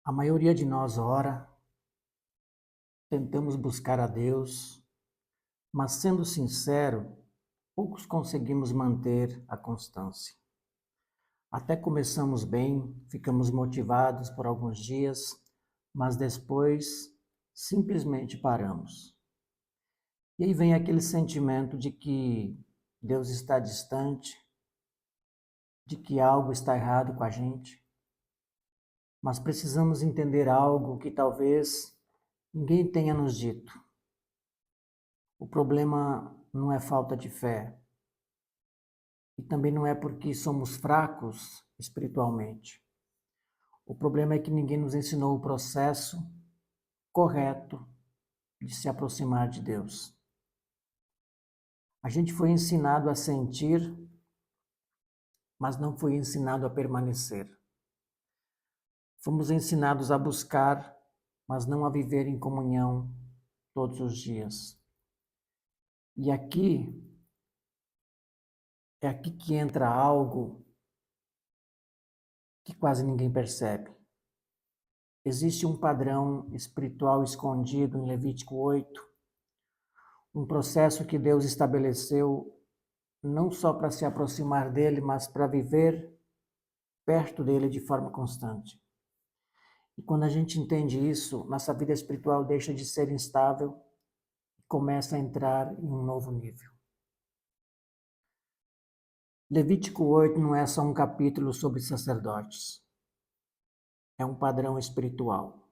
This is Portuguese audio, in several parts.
A maioria de nós ora, tentamos buscar a Deus, mas sendo sincero, poucos conseguimos manter a constância. Até começamos bem, ficamos motivados por alguns dias, mas depois simplesmente paramos. E aí vem aquele sentimento de que Deus está distante, de que algo está errado com a gente, mas precisamos entender algo que talvez ninguém tenha nos dito. O problema não é falta de fé, e também não é porque somos fracos espiritualmente. O problema é que ninguém nos ensinou o processo correto de se aproximar de Deus. A gente foi ensinado a sentir, mas não foi ensinado a permanecer. Fomos ensinados a buscar, mas não a viver em comunhão todos os dias. E é aqui que entra algo que quase ninguém percebe. Existe um padrão espiritual escondido em Levítico 8, um processo que Deus estabeleceu não só para se aproximar dele, mas para viver perto dele de forma constante. E quando a gente entende isso, nossa vida espiritual deixa de ser instável e começa a entrar em um novo nível. Levítico 8 não é só um capítulo sobre sacerdotes, é um padrão espiritual.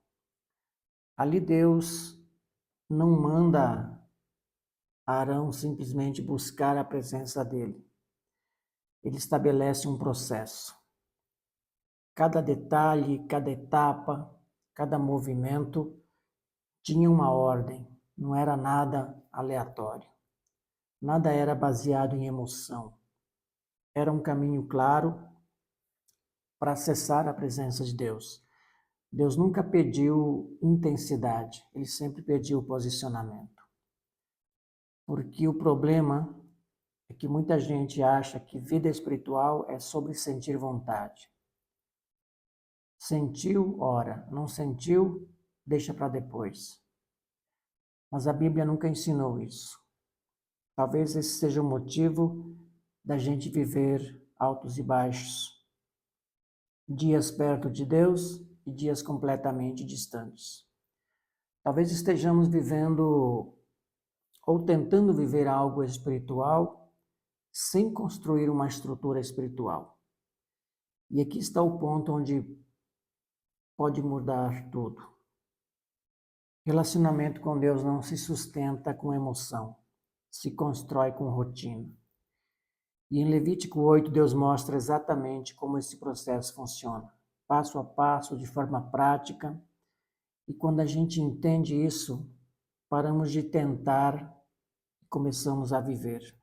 Ali Deus não manda Arão simplesmente buscar a presença dele. Ele estabelece um processo. Cada detalhe, cada etapa, cada movimento tinha uma ordem, não era nada aleatório. Nada era baseado em emoção. Era um caminho claro para acessar a presença de Deus. Deus nunca pediu intensidade, ele sempre pediu posicionamento. Porque o problema é que muita gente acha que vida espiritual é sobre sentir vontade. Sentiu, ora. Não sentiu, deixa para depois. Mas a Bíblia nunca ensinou isso. Talvez esse seja o motivo da gente viver altos e baixos. Dias perto de Deus e dias completamente distantes. Talvez estejamos vivendo ou tentando viver algo espiritual sem construir uma estrutura espiritual. E aqui está o ponto onde pode mudar tudo. Relacionamento com Deus não se sustenta com emoção, se constrói com rotina. E em Levítico 8, Deus mostra exatamente como esse processo funciona, passo a passo, de forma prática. E quando a gente entende isso, paramos de tentar e começamos a viver.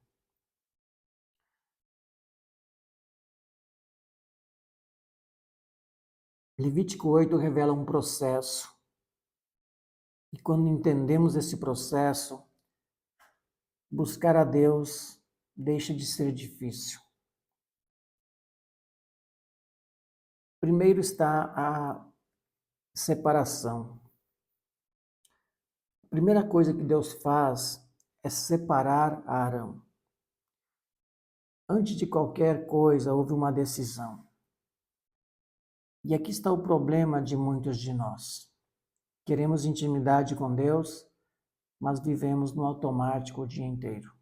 Levítico 8 revela um processo. E quando entendemos esse processo, buscar a Deus deixa de ser difícil. Primeiro está a separação. A primeira coisa que Deus faz é separar Arão. Antes de qualquer coisa, houve uma decisão. E aqui está o problema de muitos de nós. Queremos intimidade com Deus, mas vivemos no automático o dia inteiro.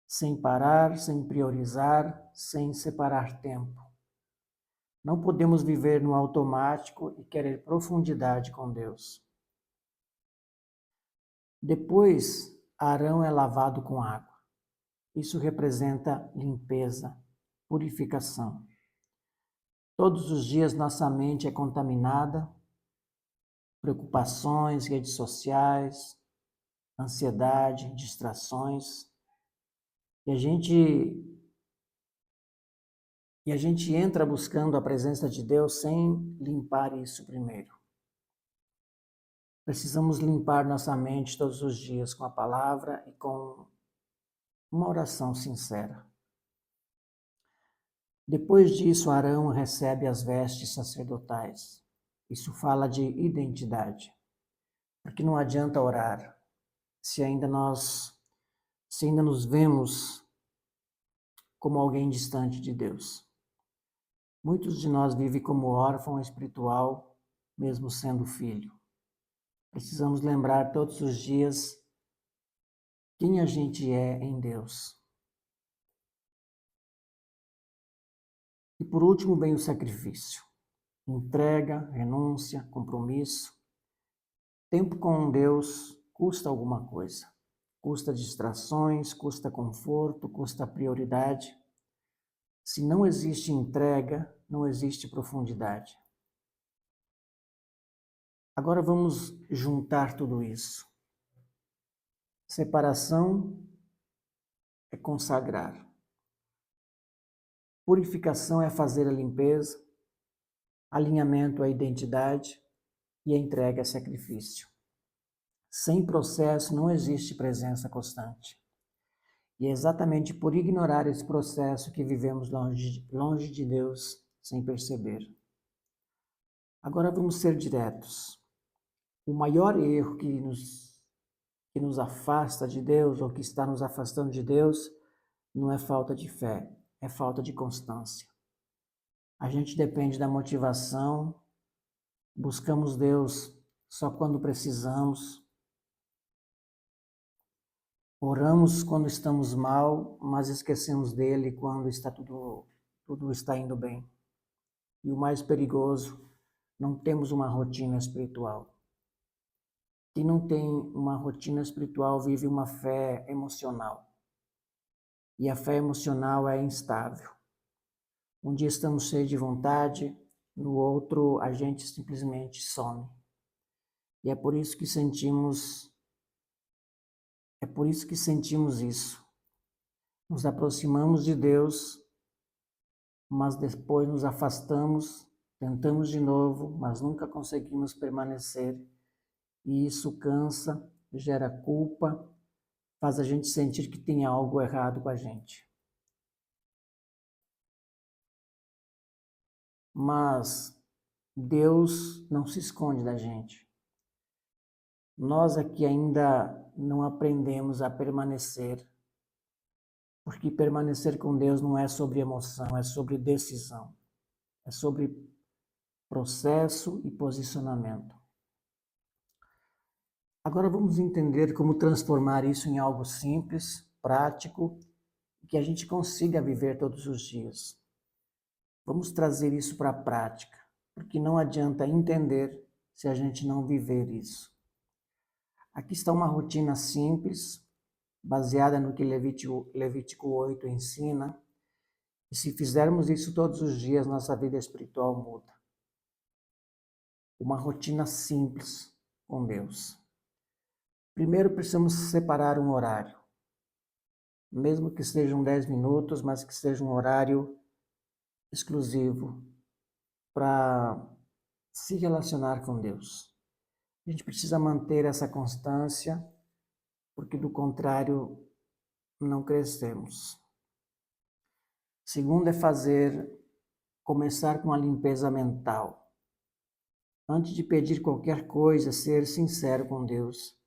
Sem parar, sem priorizar, sem separar tempo. Não podemos viver no automático e querer profundidade com Deus. Depois, Arão é lavado com água. Isso representa limpeza, purificação. Todos os dias nossa mente é contaminada, preocupações, redes sociais, ansiedade, distrações. E a gente entra buscando a presença de Deus sem limpar isso primeiro. Precisamos limpar nossa mente todos os dias com a palavra e com uma oração sincera. Depois disso, Arão recebe as vestes sacerdotais. Isso fala de identidade. Porque não adianta orar se ainda nos vemos como alguém distante de Deus. Muitos de nós vivem como órfão espiritual, mesmo sendo filho. Precisamos lembrar todos os dias quem a gente é em Deus. E por último vem o sacrifício. Entrega, renúncia, compromisso. Tempo com Deus custa alguma coisa. Custa distrações, custa conforto, custa prioridade. Se não existe entrega, não existe profundidade. Agora vamos juntar tudo isso. Separação é consagrar. Purificação é fazer a limpeza. Alinhamento é identidade. E a entrega é sacrifício. Sem processo não existe presença constante. E é exatamente por ignorar esse processo que vivemos longe de Deus sem perceber. Agora vamos ser diretos. O maior erro que nos afasta de Deus, ou que está nos afastando de Deus, não é falta de fé, é falta de constância. A gente depende da motivação, buscamos Deus só quando precisamos, oramos quando estamos mal, mas esquecemos dele quando tudo está indo bem. E o mais perigoso, não temos uma rotina espiritual. Quem não tem uma rotina espiritual vive uma fé emocional. E a fé emocional é instável. Um dia estamos cheios de vontade, no outro a gente simplesmente some. E é por isso que sentimos isso. Nos aproximamos de Deus, mas depois nos afastamos, tentamos de novo, mas nunca conseguimos permanecer. E isso cansa, gera culpa, faz a gente sentir que tem algo errado com a gente. Mas Deus não se esconde da gente. Nós aqui ainda não aprendemos a permanecer, porque permanecer com Deus não é sobre emoção, é sobre decisão, é sobre processo e posicionamento. Agora vamos entender como transformar isso em algo simples, prático, que a gente consiga viver todos os dias. Vamos trazer isso para a prática, porque não adianta entender se a gente não viver isso. Aqui está uma rotina simples, baseada no que Levítico 8 ensina, e se fizermos isso todos os dias, nossa vida espiritual muda. Uma rotina simples com Deus. Primeiro precisamos separar um horário, mesmo que sejam 10 minutos, mas que seja um horário exclusivo para se relacionar com Deus. A gente precisa manter essa constância, porque do contrário não crescemos. Segundo começar com a limpeza mental. Antes de pedir qualquer coisa, ser sincero com Deus,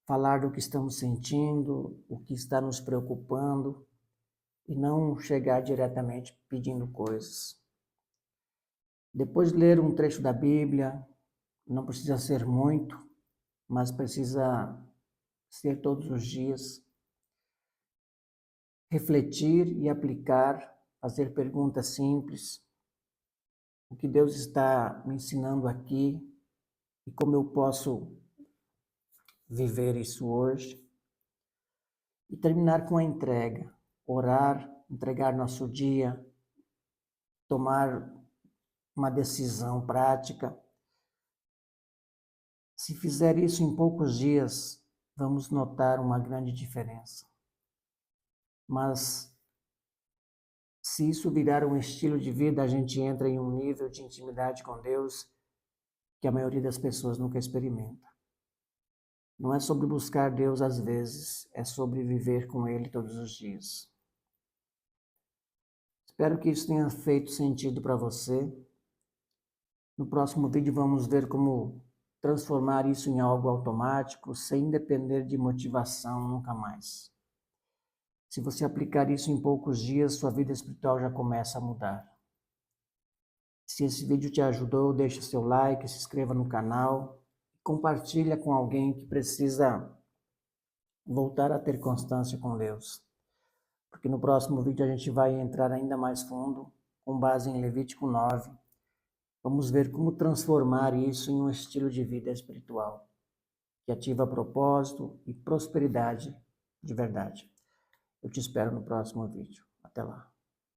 falar do que estamos sentindo, o que está nos preocupando, e não chegar diretamente pedindo coisas. Depois ler um trecho da Bíblia, não precisa ser muito, mas precisa ser todos os dias. Refletir e aplicar, fazer perguntas simples. O que Deus está me ensinando aqui e como eu posso viver isso hoje. E terminar com a entrega. Orar, entregar nosso dia, tomar uma decisão prática. Se fizer isso em poucos dias, vamos notar uma grande diferença. Mas se isso virar um estilo de vida, a gente entra em um nível de intimidade com Deus que a maioria das pessoas nunca experimenta. Não é sobre buscar Deus às vezes, é sobre viver com Ele todos os dias. Espero que isso tenha feito sentido para você. No próximo vídeo vamos ver como transformar isso em algo automático, sem depender de motivação nunca mais. Se você aplicar isso em poucos dias, sua vida espiritual já começa a mudar. Se esse vídeo te ajudou, deixe seu like, se inscreva no canal, compartilha com alguém que precisa voltar a ter constância com Deus. Porque no próximo vídeo a gente vai entrar ainda mais fundo, com base em Levítico 9. Vamos ver como transformar isso em um estilo de vida espiritual, que ativa propósito e prosperidade de verdade. Eu te espero no próximo vídeo. Até lá.